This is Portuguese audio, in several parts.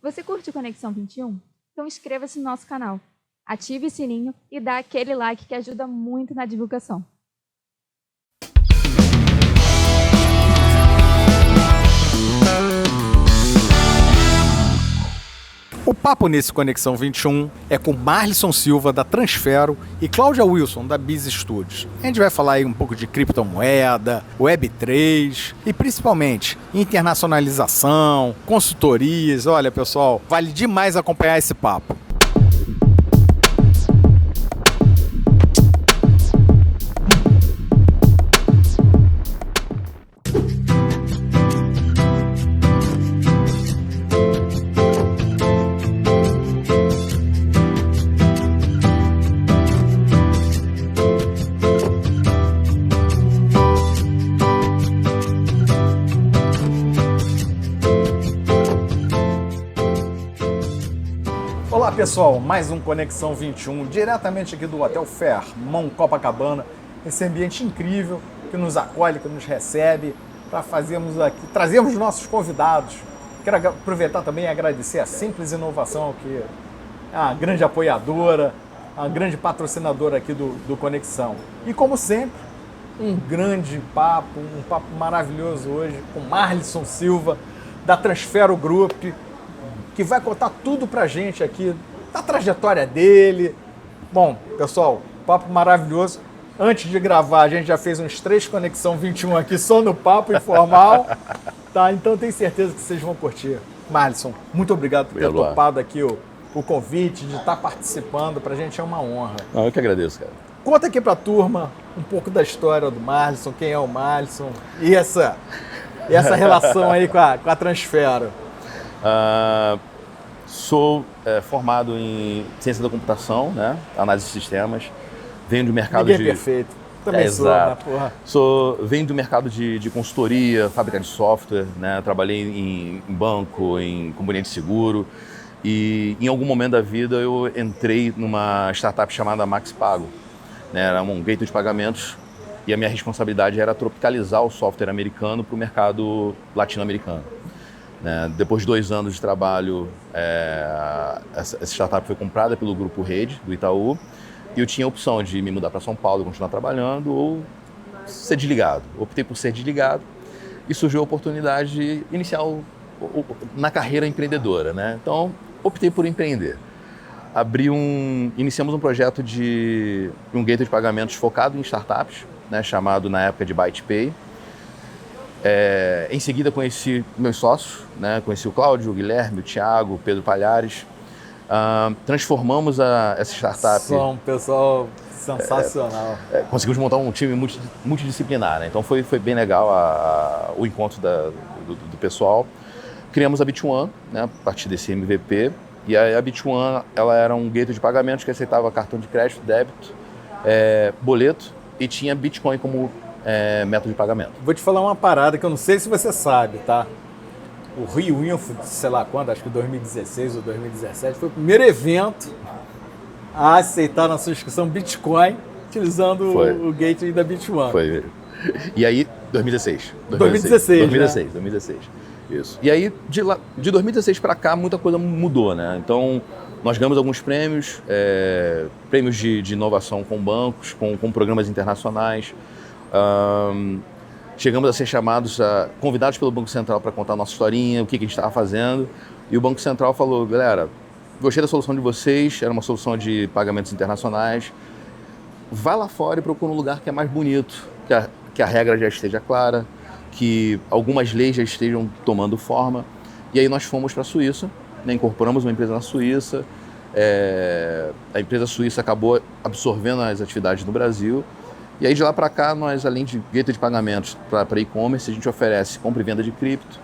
Você curte o Conexão 21? Então inscreva-se no nosso canal, ative o sininho e dá aquele like que ajuda muito na divulgação. O papo nesse Conexão 21 é com Marlisson Silva, da Transfero, e Cláudia Wilson, da Biz Studios. A gente vai falar aí um pouco de criptomoeda, Web3 e principalmente internacionalização, consultorias. Olha, pessoal, vale demais acompanhar esse papo. Olá pessoal, mais um Conexão 21, diretamente aqui do Hotel Fairmont Copacabana, esse ambiente incrível que nos acolhe, que nos recebe, para trazermos nossos convidados. Quero aproveitar também e agradecer a Simples Inovação, que é uma grande apoiadora, uma grande patrocinadora aqui do Conexão. E como sempre, um papo maravilhoso hoje com Marlisson Silva, da Transfero Group, que vai contar tudo pra gente aqui, da trajetória dele. Bom, pessoal, papo maravilhoso. Antes de gravar, a gente já fez uns 3 Conexão 21 aqui só no papo informal, tá? Então tenho certeza que vocês vão curtir. Marlisson, muito obrigado por ter topado aqui o convite, de estar participando. Pra gente é uma honra. Não, eu que agradeço, cara. Conta aqui pra turma um pouco da história do Marlisson, quem é o Marlisson e essa relação aí com a Transfero. Sou formado em ciência da computação, né? Análise de sistemas. Venho do mercado Ninguém é perfeito. Também sou, né, porra? Venho do mercado de consultoria, fábrica de software, né? Trabalhei em banco, em companhia de seguro. E em algum momento da vida eu entrei numa startup chamada Max Pago, né? Era um gateway de pagamentos e a minha responsabilidade era tropicalizar o software americano para o mercado latino-americano. Depois de 2 anos de trabalho, essa startup foi comprada pelo Grupo Rede, do Itaú, e eu tinha a opção de me mudar para São Paulo e continuar trabalhando ou ser desligado. Optei por ser desligado e surgiu a oportunidade de iniciar na carreira empreendedora, né? Então, optei por empreender. Iniciamos um projeto de um gateway de pagamentos focado em startups, né, chamado na época de BytePay. Em seguida conheci meus sócios, né? Conheci o Cláudio, o Guilherme, o Thiago, o Pedro Palhares. Transformamos essa startup. São um pessoal sensacional. Conseguimos montar um time multidisciplinar, né? Então foi bem legal o encontro do pessoal. Criamos a Bit1, né? A partir desse MVP. E a Bit1 ela era um gateway de pagamentos que aceitava cartão de crédito, débito, boleto e tinha Bitcoin como método de pagamento. Vou te falar uma parada que eu não sei se você sabe, tá? O Rio Info, sei lá quando, acho que 2016 ou 2017, foi o primeiro evento a aceitar na sua inscrição Bitcoin, utilizando o gateway da Bit1. Foi. E aí, 2016. 2016. Isso. E aí, de 2016 para cá, muita coisa mudou, né? Então, nós ganhamos alguns prêmios, prêmios de inovação com bancos, com programas internacionais. Chegamos a ser convidados pelo Banco Central para contar a nossa historinha, o que a gente estava fazendo. E o Banco Central falou, galera, gostei da solução de vocês, era uma solução de pagamentos internacionais. Vai lá fora e procura um lugar que é mais bonito, que a regra já esteja clara, que algumas leis já estejam tomando forma. E aí nós fomos para a Suíça, né, incorporamos uma empresa na Suíça. A empresa suíça acabou absorvendo as atividades no Brasil. E aí de lá para cá, nós, além de gateway de pagamentos para e-commerce, a gente oferece compra e venda de cripto.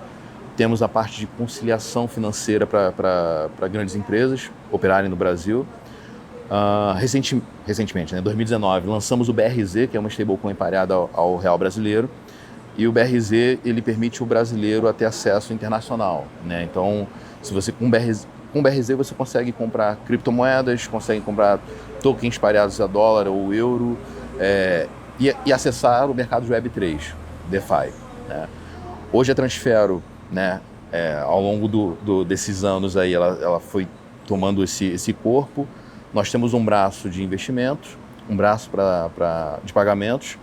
Temos a parte de conciliação financeira para grandes empresas operarem no Brasil. Recentemente, em 2019, lançamos o BRZ, que é uma stablecoin pareada ao real brasileiro. E o BRZ, ele permite o brasileiro a ter acesso internacional, né? Então, se você com BRZ você consegue comprar criptomoedas, consegue comprar tokens pareados a dólar ou euro, e acessar o mercado de Web3, DeFi, né? Hoje a Transfero, né, Ao longo desses anos aí, ela foi tomando esse corpo. Nós temos um braço de investimentos, um braço de pagamentos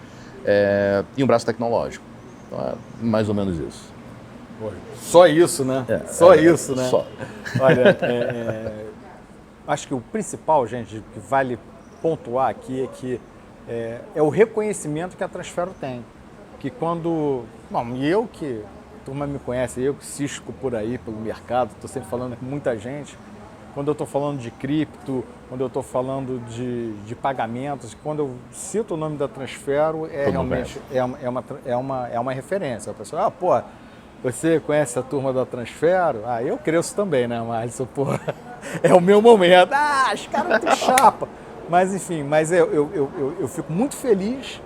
e um braço tecnológico. Então é mais ou menos isso. Só isso, né? Só isso, né? Só. Olha, acho que o principal, gente, que vale pontuar aqui é que é o reconhecimento que a Transfero tem. Que quando... Bom, e eu que... A turma me conhece, eu que cisco por aí, pelo mercado, estou sempre falando com muita gente. Quando eu estou falando de cripto, quando eu estou falando de pagamentos, quando eu cito o nome da Transfero, realmente é uma referência. A pessoa, pô, você conhece a turma da Transfero? Eu cresço também, né, Márcio? Pô, é o meu momento. Os caras têm chapa. Mas, enfim, eu fico muito feliz,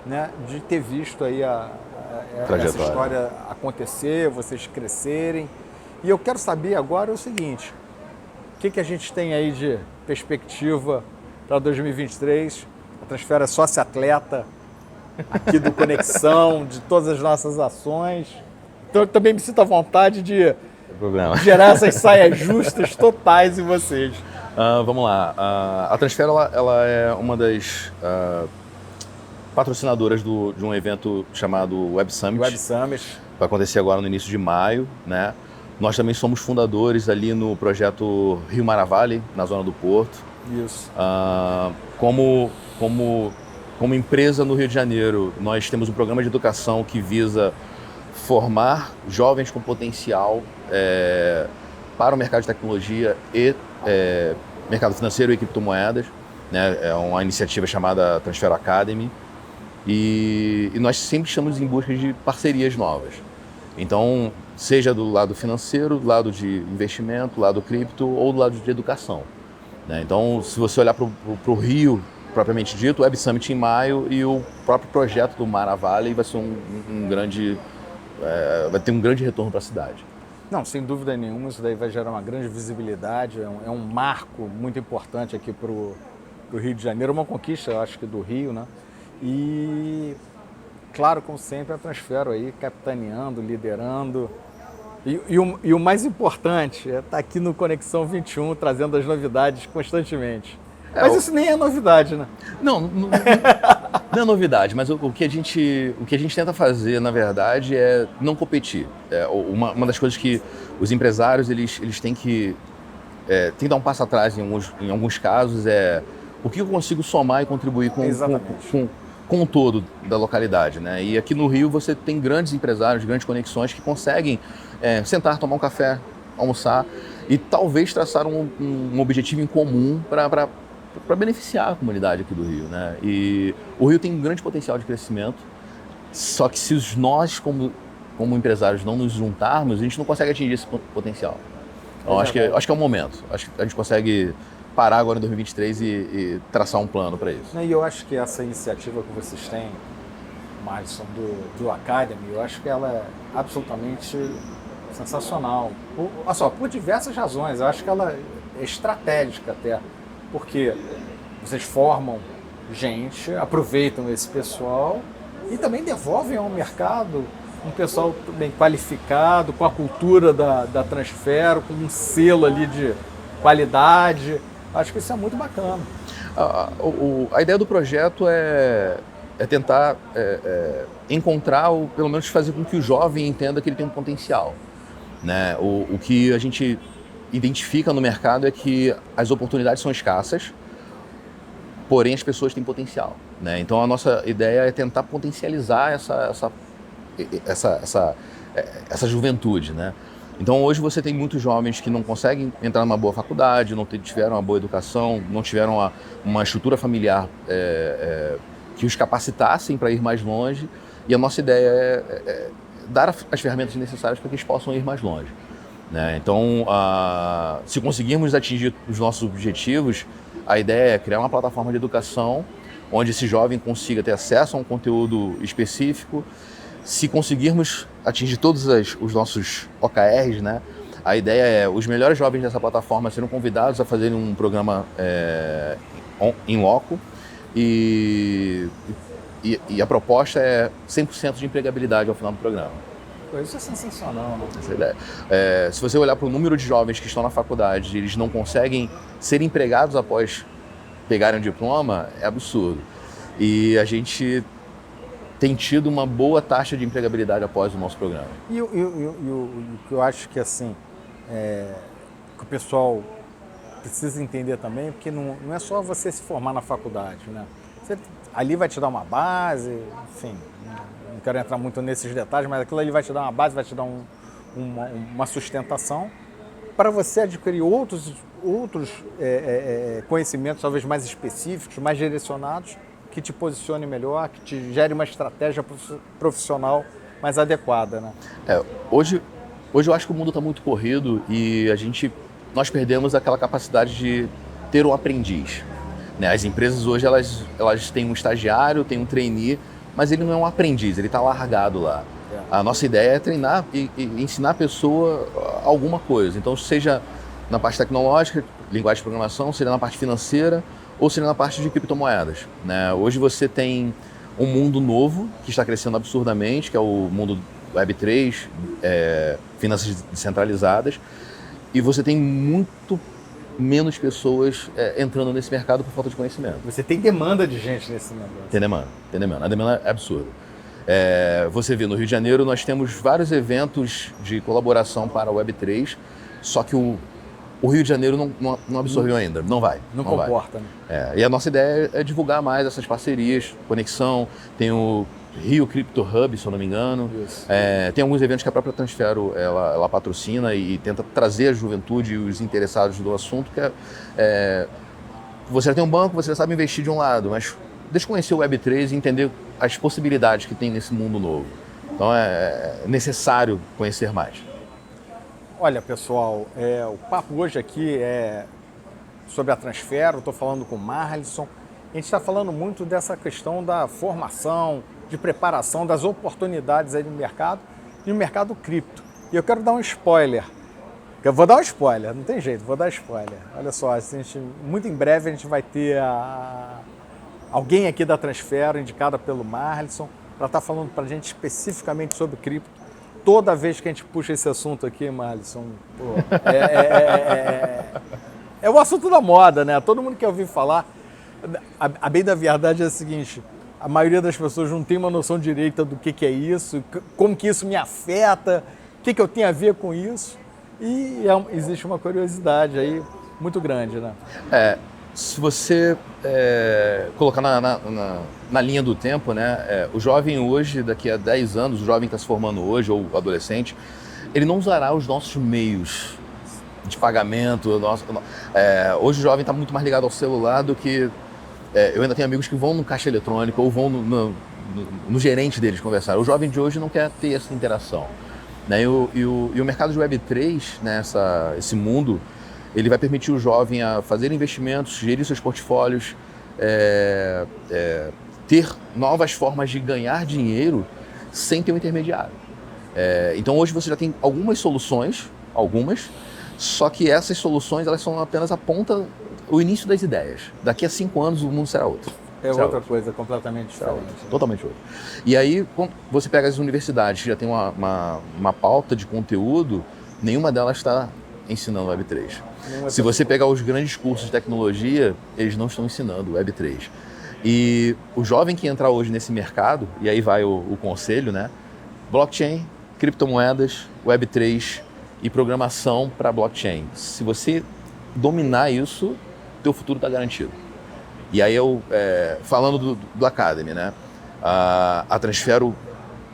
né, de ter visto aí essa história acontecer, vocês crescerem. E eu quero saber agora o seguinte, o que a gente tem aí de perspectiva para 2023? A Transfero é sócio-atleta aqui do Conexão, de todas as nossas ações. Então eu também me sinto à vontade de gerar essas saias justas totais em vocês. Vamos lá. A Transfero ela é uma das patrocinadoras de um evento chamado Web Summit. Web Summit. Vai acontecer agora no início de maio, né? Nós também somos fundadores ali no projeto Rio Mara Valley, na zona do Porto. Isso. Como empresa no Rio de Janeiro, nós temos um programa de educação que visa formar jovens com potencial para o mercado de tecnologia e mercado financeiro e criptomoedas, né? É uma iniciativa chamada Transfero Academy e nós sempre estamos em busca de parcerias novas. Então, seja do lado financeiro, do lado de investimento, do lado cripto ou do lado de educação, né? Então, se você olhar para o Rio, propriamente dito, o Web Summit em maio e o próprio projeto do Mara Valley vai ser vai ter um grande retorno para a cidade. Não, sem dúvida nenhuma, isso daí vai gerar uma grande visibilidade, é um marco muito importante aqui para o Rio de Janeiro, uma conquista, eu acho que do Rio, né? E, claro, como sempre, a Transfero aí capitaneando, liderando. E o mais importante é estar aqui no Conexão 21, trazendo as novidades constantemente. Mas isso nem é novidade, né? Não é novidade, mas o que a gente tenta fazer, na verdade, é não competir. Uma das coisas que os empresários eles têm que dar um passo atrás em alguns casos o que eu consigo somar e contribuir com o todo da localidade, né? E aqui no Rio você tem grandes empresários, grandes conexões que conseguem sentar, tomar um café, almoçar e talvez traçar um objetivo em comum para beneficiar a comunidade aqui do Rio, né? E o Rio tem um grande potencial de crescimento, só que se nós, como empresários, não nos juntarmos, a gente não consegue atingir esse potencial. Então, acho que é o momento. Acho que a gente consegue parar agora em 2023 e traçar um plano para isso. E eu acho que essa iniciativa que vocês têm, Márcio, do Academy, eu acho que ela é absolutamente sensacional. Por diversas razões. Eu acho que ela é estratégica até. Porque vocês formam gente, aproveitam esse pessoal e também devolvem ao mercado um pessoal bem qualificado, com a cultura da Transfero, com um selo ali de qualidade. Acho que isso é muito bacana. A ideia do projeto é tentar encontrar, ou pelo menos fazer com que o jovem entenda que ele tem um potencial, né? O que a gente identifica no mercado é que as oportunidades são escassas, porém as pessoas têm potencial, né? Então a nossa ideia é tentar potencializar essa juventude, né? Então hoje você tem muitos jovens que não conseguem entrar numa boa faculdade, não tiveram uma boa educação, não tiveram uma estrutura familiar que os capacitassem para ir mais longe, e a nossa ideia é dar as ferramentas necessárias para que eles possam ir mais longe, né? Então, se conseguirmos atingir os nossos objetivos, a ideia é criar uma plataforma de educação onde esse jovem consiga ter acesso a um conteúdo específico. Se conseguirmos atingir todos os nossos OKRs, né, a ideia é os melhores jovens dessa plataforma serem convidados a fazerem um programa em loco e a proposta é 100% de empregabilidade ao final do programa. Pô, isso é sensacional, né? Essa é a ideia. Se você olhar para o número de jovens que estão na faculdade, eles não conseguem ser empregados após pegarem o diploma, é absurdo. E a gente tem tido uma boa taxa de empregabilidade após o nosso programa. E o que eu acho que assim, que o pessoal precisa entender também, porque não é só você se formar na faculdade, né? Ali vai te dar uma base, enfim, não quero entrar muito nesses detalhes, mas aquilo ali vai te dar uma base, vai te dar uma sustentação para você adquirir outros conhecimentos talvez mais específicos, mais direcionados, que te posicione melhor, que te gere uma estratégia profissional mais adequada, né? Hoje eu acho que o mundo está muito corrido e nós perdemos aquela capacidade de ter um aprendiz, né? As empresas hoje elas têm um estagiário, têm um trainee, mas ele não é um aprendiz, ele está largado lá. A nossa ideia é treinar e ensinar a pessoa alguma coisa. Então, seja na parte tecnológica, linguagem de programação, seja na parte financeira ou seja na parte de criptomoedas, né? Hoje você tem um mundo novo que está crescendo absurdamente, que é o mundo Web3, finanças descentralizadas, e você tem muito menos pessoas entrando nesse mercado por falta de conhecimento. Você tem demanda de gente nesse negócio. Tem demanda. A demanda é absurda. Você vê, no Rio de Janeiro nós temos vários eventos de colaboração para a Web3, só que o Rio de Janeiro não absorveu ainda, não vai. Não comporta, né? E a nossa ideia é divulgar mais essas parcerias, conexão, tem o Rio Crypto Hub, se eu não me engano. Tem alguns eventos que a própria Transfero ela patrocina e tenta trazer a juventude e os interessados do assunto, que você já tem um banco, você já sabe investir de um lado, mas deixa eu conhecer o Web3 e entender as possibilidades que tem nesse mundo novo. Então é necessário conhecer mais. Olha, pessoal, o papo hoje aqui é sobre a Transfero, estou falando com o Marlisson. A gente está falando muito dessa questão da formação, de preparação, das oportunidades aí no mercado e no mercado cripto. E eu quero dar um spoiler. Eu vou dar um spoiler, não tem jeito, vou dar spoiler. Olha só, muito em breve a gente vai ter alguém aqui da Transfero, indicada pelo Marlisson, para estar falando para a gente especificamente sobre cripto. Toda vez que a gente puxa esse assunto aqui, Marlisson, é o assunto da moda, né? Todo mundo quer ouvir falar. A bem da verdade é a seguinte: a maioria das pessoas não tem uma noção direita do que é isso, como que isso me afeta, o que eu tenho a ver com isso. E existe uma curiosidade aí muito grande, né? Se você colocar na linha do tempo, né, o jovem hoje, daqui a 10 anos, o jovem que está se formando hoje, ou o adolescente, ele não usará os nossos meios de pagamento. Hoje o jovem está muito mais ligado ao celular do que... eu ainda tenho amigos que vão no caixa eletrônico ou vão no gerente deles conversar. O jovem de hoje não quer ter essa interação, né? E o mercado de Web3, né, esse mundo, ele vai permitir o jovem a fazer investimentos, gerir seus portfólios, ter novas formas de ganhar dinheiro sem ter um intermediário. Então hoje você já tem algumas soluções, só que essas soluções elas são apenas a ponta, o início das ideias. Daqui a 5 anos o mundo será outro. Coisa completamente diferente. Totalmente outra. E aí, quando você pega as universidades que já tem uma pauta de conteúdo, nenhuma delas está ensinando Web3. Se você pegar os grandes cursos de tecnologia, eles não estão ensinando Web3. E o jovem que entrar hoje nesse mercado, e aí vai o conselho, né? Blockchain, criptomoedas, Web3 e programação para blockchain. Se você dominar isso, teu futuro está garantido. E aí falando do Academy, né? A Transfero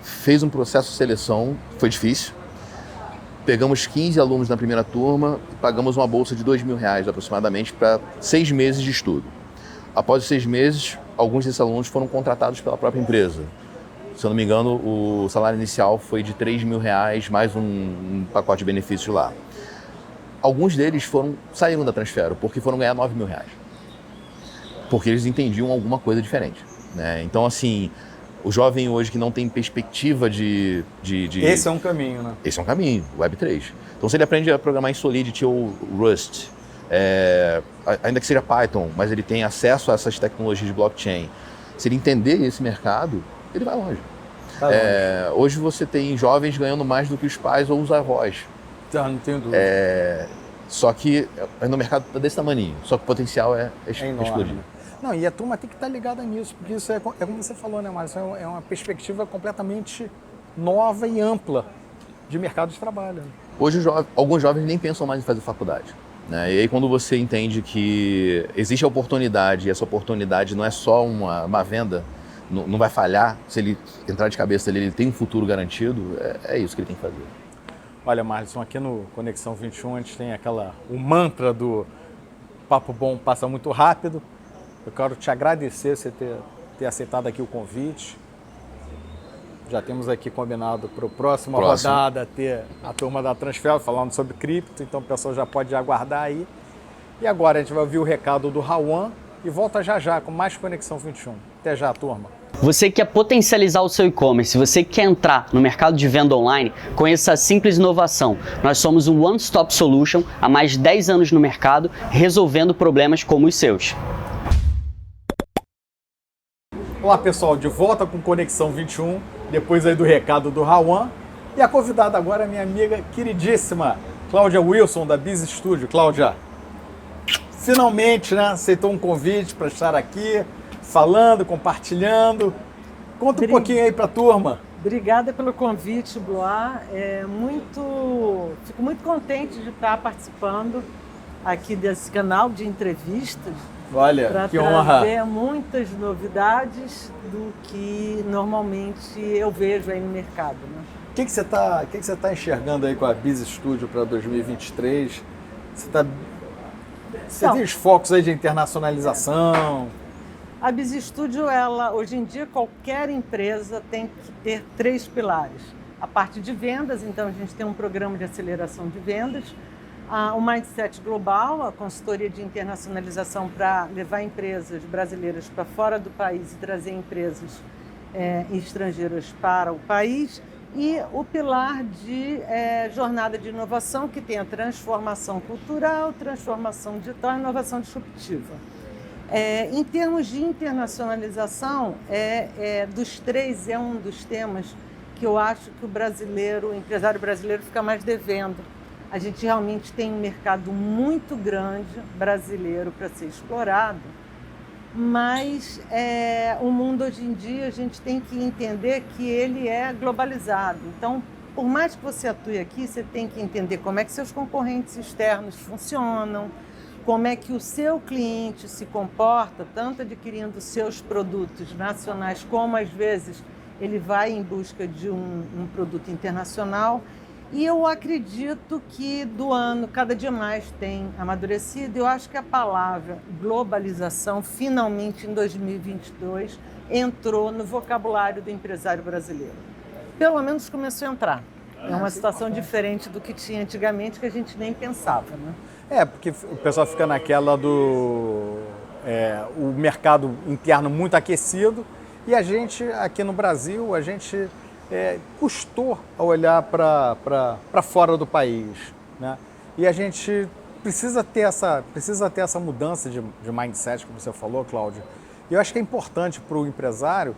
fez um processo de seleção, foi difícil. Pegamos 15 alunos na primeira turma e pagamos uma bolsa de R$2.000 aproximadamente para 6 meses de estudo. Após os 6 meses, alguns desses alunos foram contratados pela própria empresa. Se eu não me engano, o salário inicial foi de R$3.000 mais um pacote de benefícios lá. Alguns deles saíram da Transfero porque foram ganhar R$9.000. Porque eles entendiam alguma coisa diferente, né? Então, assim, o jovem hoje que não tem perspectiva de... Esse é um caminho, né? Esse é um caminho, Web3. Então, se ele aprende a programar em Solidity ou Rust, ainda que seja Python, mas ele tem acesso a essas tecnologias de blockchain, se ele entender esse mercado, ele vai longe. Tá Hoje você tem jovens ganhando mais do que os pais ou os avós. Não tenho dúvida. Só que no mercado está desse tamaninho. Só que o potencial é enorme. explodir. Não, e a turma tem que estar ligada nisso, porque isso é como você falou, né, Márcio? É uma perspectiva completamente nova e ampla de mercado de trabalho. Hoje alguns jovens nem pensam mais em fazer faculdade, né? E aí quando você entende que existe a oportunidade, e essa oportunidade não é só uma venda, não vai falhar, se ele entrar de cabeça ele tem um futuro garantido, é isso que ele tem que fazer. Olha, Marlison, aqui no Conexão 21 a gente tem o mantra do papo bom passa muito rápido. Eu quero te agradecer você ter aceitado aqui o convite. Já temos aqui combinado para a próxima rodada ter a turma da Transfer falando sobre cripto, então o pessoal já pode aguardar aí. E agora a gente vai ouvir o recado do Rawan e volta já com mais Conexão 21. Até já, turma. Você quer potencializar o seu e-commerce, você quer entrar no mercado de venda online, conheça a Simples Inovação. Nós somos um one-stop solution há mais de 10 anos no mercado, resolvendo problemas como os seus. Olá pessoal, de volta com Conexão 21, depois aí do recado do Rawan. E a convidada agora é minha amiga queridíssima, Cláudia Wilson, da Biz Studio. Cláudia, finalmente, né, aceitou um convite para estar aqui, falando, compartilhando. Conta um pouquinho aí para a turma. Obrigada pelo convite, Blois. Fico muito contente de estar participando aqui desse canal de entrevistas. Olha, que honra! Para trazer muitas novidades do que normalmente eu vejo aí no mercado, né? O que você tá enxergando aí com a Biz Studio para 2023? Você tem os focos aí de internacionalização? A Biz Studio, hoje em dia, qualquer empresa tem que ter 3 pilares. A parte de vendas, então a gente tem um programa de aceleração de vendas. O Mindset Global, a consultoria de internacionalização para levar empresas brasileiras para fora do país e trazer empresas estrangeiras para o país. E o pilar de jornada de inovação, que tem a transformação cultural, transformação digital e inovação disruptiva. Em termos de internacionalização, dos 3 é um dos temas que eu acho que o empresário brasileiro fica mais devendo. A gente realmente tem um mercado muito grande brasileiro para ser explorado, mas o mundo hoje em dia a gente tem que entender que ele é globalizado. Então, por mais que você atue aqui, você tem que entender como é que seus concorrentes externos funcionam, como é que o seu cliente se comporta, tanto adquirindo seus produtos nacionais, como às vezes ele vai em busca de um produto internacional. E eu acredito que do ano, cada dia mais tem amadurecido. Eu acho que a palavra globalização, finalmente em 2022, entrou no vocabulário do empresário brasileiro. Pelo menos começou a entrar. É uma situação diferente do que tinha antigamente, que a gente nem pensava, né? Porque o pessoal fica naquela o mercado interno muito aquecido e a gente, aqui no Brasil, a gente custou a olhar para fora do país, né? E a gente precisa ter essa mudança de mindset, como você falou, Cláudio. E eu acho que é importante para o empresário,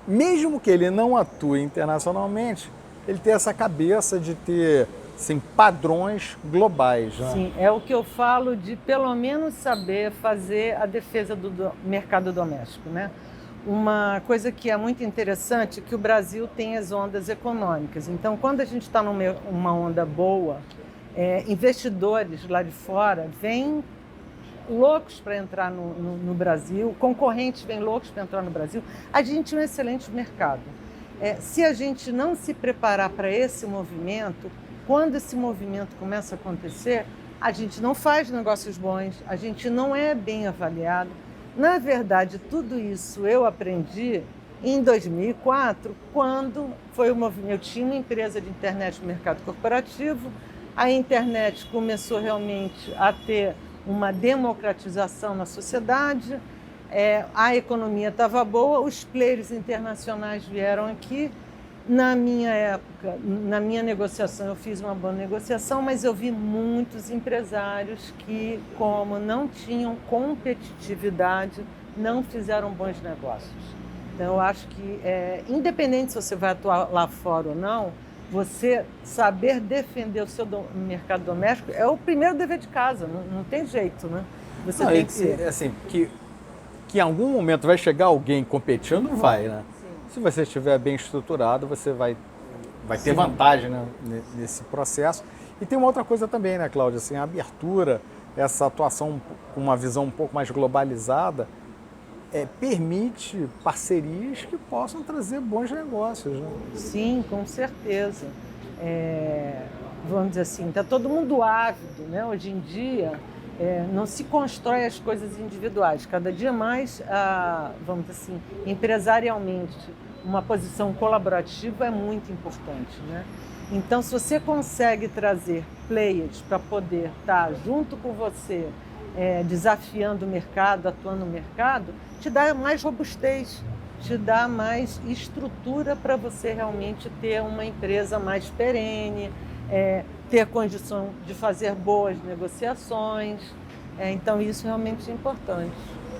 mesmo que ele não atue internacionalmente, ele ter essa cabeça de ter assim, padrões globais. Né? Sim, é o que eu falo de pelo menos saber fazer a defesa do mercado doméstico, né? Uma coisa que é muito interessante é que o Brasil tem as ondas econômicas. Então, quando a gente está numa onda boa, investidores lá de fora vêm loucos para entrar no Brasil, concorrentes vêm loucos para entrar no Brasil. A gente é um excelente mercado. Se a gente não se preparar para esse movimento, quando esse movimento começa a acontecer, a gente não faz negócios bons, a gente não é bem avaliado. Na verdade, tudo isso eu aprendi em 2004, quando foi o movimento. Eu tinha uma empresa de internet no mercado corporativo, a internet começou realmente a ter uma democratização na sociedade, a economia estava boa, os players internacionais vieram aqui. Na minha época, na minha negociação, eu fiz uma boa negociação, mas eu vi muitos empresários que, como não tinham competitividade, não fizeram bons negócios. Então, eu acho que, independente se você vai atuar lá fora ou não, você saber defender o seu mercado doméstico é o primeiro dever de casa, não tem jeito, né? Você tem que... Assim, que em algum momento vai chegar alguém competindo, vai, né? Sim. Se você estiver bem estruturado, você vai ter vantagem, né, nesse processo. E tem uma outra coisa também, né, Cláudia? Assim, a abertura, essa atuação com uma visão um pouco mais globalizada, permite parcerias que possam trazer bons negócios, né? Sim, com certeza. Vamos dizer assim, está todo mundo ávido, né? Hoje em dia, não se constrói as coisas individuais. Cada dia mais, vamos dizer assim, empresarialmente, uma posição colaborativa é muito importante, né? Então, se você consegue trazer players para poder estar junto com você, desafiando o mercado, atuando no mercado, te dá mais robustez, te dá mais estrutura para você realmente ter uma empresa mais perene, ter condição de fazer boas negociações. Então, isso realmente é importante.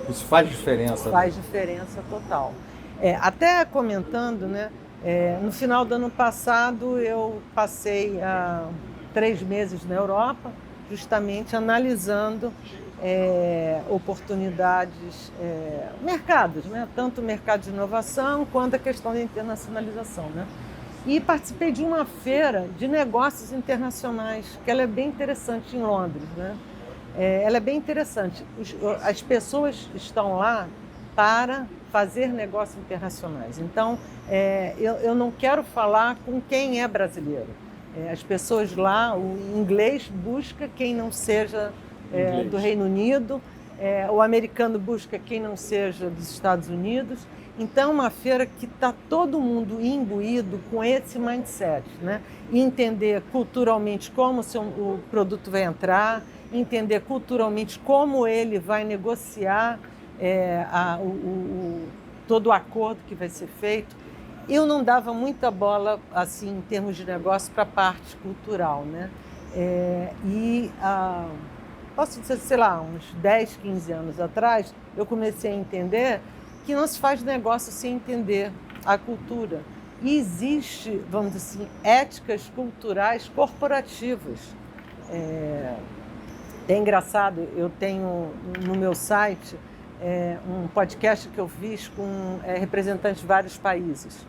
Isso faz diferença. Faz diferença total. Até comentando, né? No final do ano passado, eu passei 3 meses na Europa, justamente analisando oportunidades, mercados, né? Tanto o mercado de inovação quanto a questão da internacionalização, né? E participei de uma feira de negócios internacionais, que ela é bem interessante em Londres, né? Ela é bem interessante. As pessoas estão lá para fazer negócios internacionais. Então, eu não quero falar com quem é brasileiro. As pessoas lá, o inglês busca quem não seja do Reino Unido, o americano busca quem não seja dos Estados Unidos. Então, é uma feira que está todo mundo imbuído com esse mindset, né? E entender culturalmente como o produto vai entrar, entender culturalmente como ele vai negociar todo o acordo que vai ser feito. Eu não dava muita bola, assim, em termos de negócio, para a parte cultural, né? Posso dizer, sei lá, uns 10, 15 anos atrás, eu comecei a entender que não se faz negócio sem entender a cultura. E existe, vamos dizer assim, éticas culturais corporativas. É engraçado, eu tenho no meu site um podcast que eu fiz com representantes de vários países.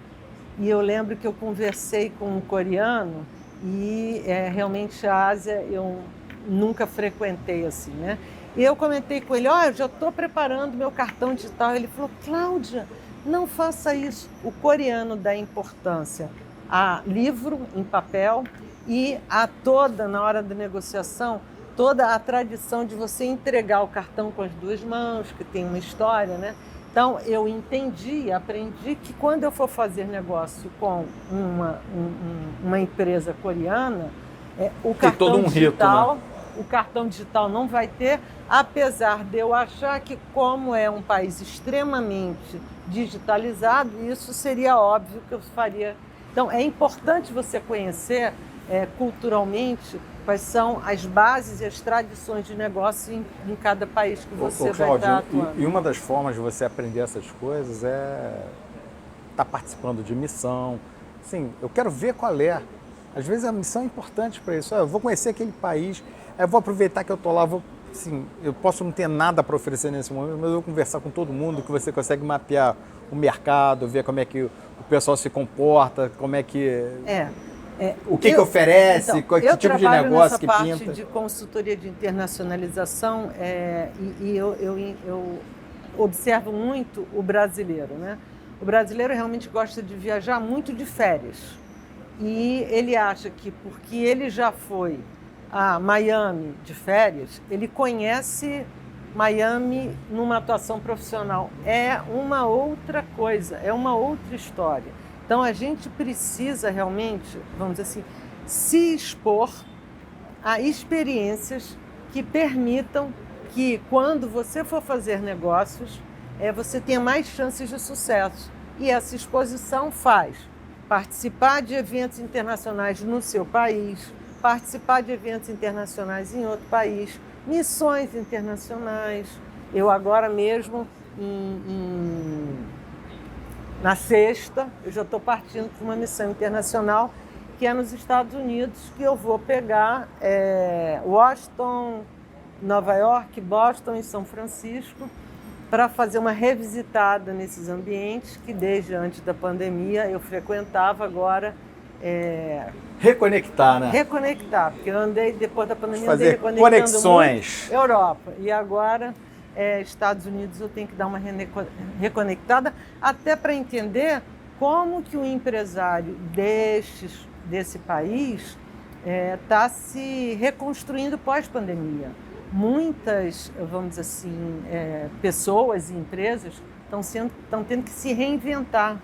E eu lembro que eu conversei com um coreano e realmente a Ásia eu nunca frequentei assim, né? E eu comentei com ele, eu já estou preparando meu cartão digital. Ele falou, Cláudia, não faça isso. O coreano dá importância a livro em papel e a toda, na hora da negociação, toda a tradição de você entregar o cartão com as 2 mãos, que tem uma história, né? Então, eu entendi, aprendi que quando eu for fazer negócio com uma empresa coreana, o cartão todo um digital, rito, né? O cartão digital não vai ter, apesar de eu achar que, como é um país extremamente digitalizado, isso seria óbvio que eu faria. Então, é importante você conhecer culturalmente quais são as bases e as tradições de negócio em cada país que você vai estar atuando. E uma das formas de você aprender essas coisas é estar participando de missão. Sim, eu quero ver qual é. Às vezes a missão é importante para isso. Eu vou conhecer aquele país, eu vou aproveitar que eu estou lá, eu posso não ter nada para oferecer nesse momento, mas eu vou conversar com todo mundo, que você consegue mapear o mercado, ver como é que o pessoal se comporta, como é que... o que oferece, então, que tipo de negócio que pinta. Eu trabalho nessa parte de consultoria de internacionalização e eu observo muito o brasileiro, né? O brasileiro realmente gosta de viajar muito de férias. E ele acha que porque ele já foi a Miami de férias, ele conhece Miami numa atuação profissional. É uma outra coisa, é uma outra história. Então, a gente precisa realmente, vamos dizer assim, se expor a experiências que permitam que, quando você for fazer negócios, você tenha mais chances de sucesso. E essa exposição faz participar de eventos internacionais no seu país, participar de eventos internacionais em outro país, missões internacionais. Eu agora mesmo, Na sexta, eu já estou partindo para uma missão internacional, que é nos Estados Unidos, que eu vou pegar Washington, Nova York, Boston e São Francisco, para fazer uma revisitada nesses ambientes que desde antes da pandemia eu frequentava. Agora Reconectar, né? reconectar, porque eu andei depois da pandemia, Fazer andei reconectando conexões. muito Europa, e agora Estados Unidos eu tenho que dar uma reconectada, até para entender como que o empresário desse país está se reconstruindo pós-pandemia. Muitas, vamos dizer assim, pessoas e empresas estão tendo que se reinventar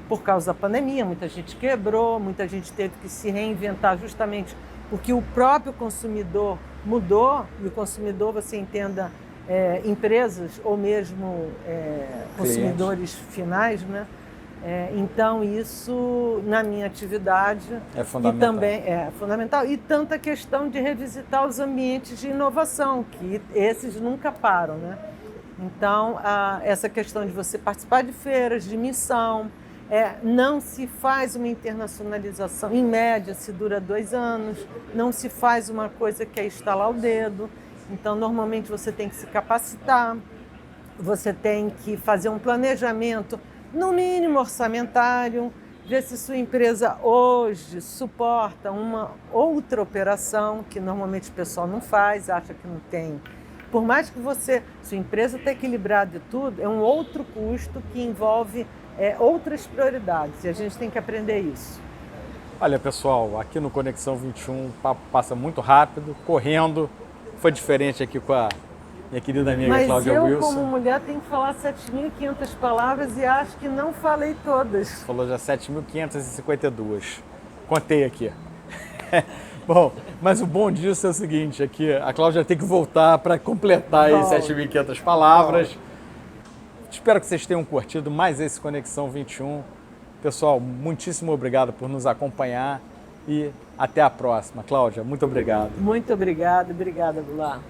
por causa da pandemia. Muita gente quebrou, muita gente teve que se reinventar justamente porque o próprio consumidor mudou, e o consumidor, você entenda, empresas ou mesmo consumidores finais, né? Então isso, na minha atividade, É fundamental. e também é fundamental. E tanta questão de revisitar os ambientes de inovação, que esses nunca param, né? Então, essa questão de você participar de feiras, de missão, não se faz uma internacionalização, em média, se dura 2 anos, não se faz uma coisa que é estalar o dedo. Então, normalmente você tem que se capacitar, você tem que fazer um planejamento, no mínimo orçamentário, ver se sua empresa hoje suporta uma outra operação, que normalmente o pessoal não faz, acha que não tem. Por mais que sua empresa está equilibrada e tudo, é um outro custo que envolve outras prioridades, e a gente tem que aprender isso. Olha, pessoal, aqui no Conexão 21 o papo passa muito rápido, correndo. Foi diferente aqui com a minha querida amiga Mas Cláudia eu, Wilson. como mulher, tenho que falar 7.500 palavras e acho que não falei todas. Falou já 7.552. Contei aqui. Bom, mas o bom disso é o seguinte, aqui a Cláudia tem que voltar para completar aí 7.500 palavras. Espero que vocês tenham curtido mais esse Conexão 21. Pessoal, muitíssimo obrigado por nos acompanhar e até a próxima. Cláudia, muito obrigado. Muito obrigada, Goulart.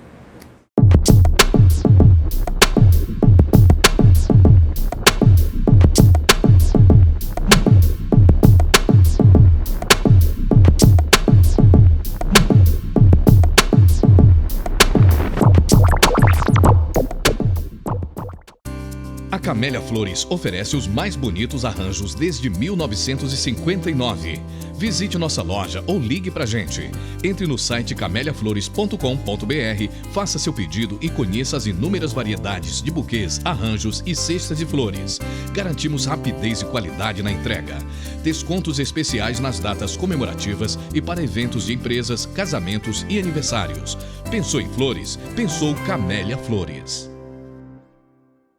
A Camélia Flores oferece os mais bonitos arranjos desde 1959. Visite nossa loja ou ligue pra gente. Entre no site cameliaflores.com.br, faça seu pedido e conheça as inúmeras variedades de buquês, arranjos e cestas de flores. Garantimos rapidez e qualidade na entrega. Descontos especiais nas datas comemorativas e para eventos de empresas, casamentos e aniversários. Pensou em flores? Pensou Camélia Flores.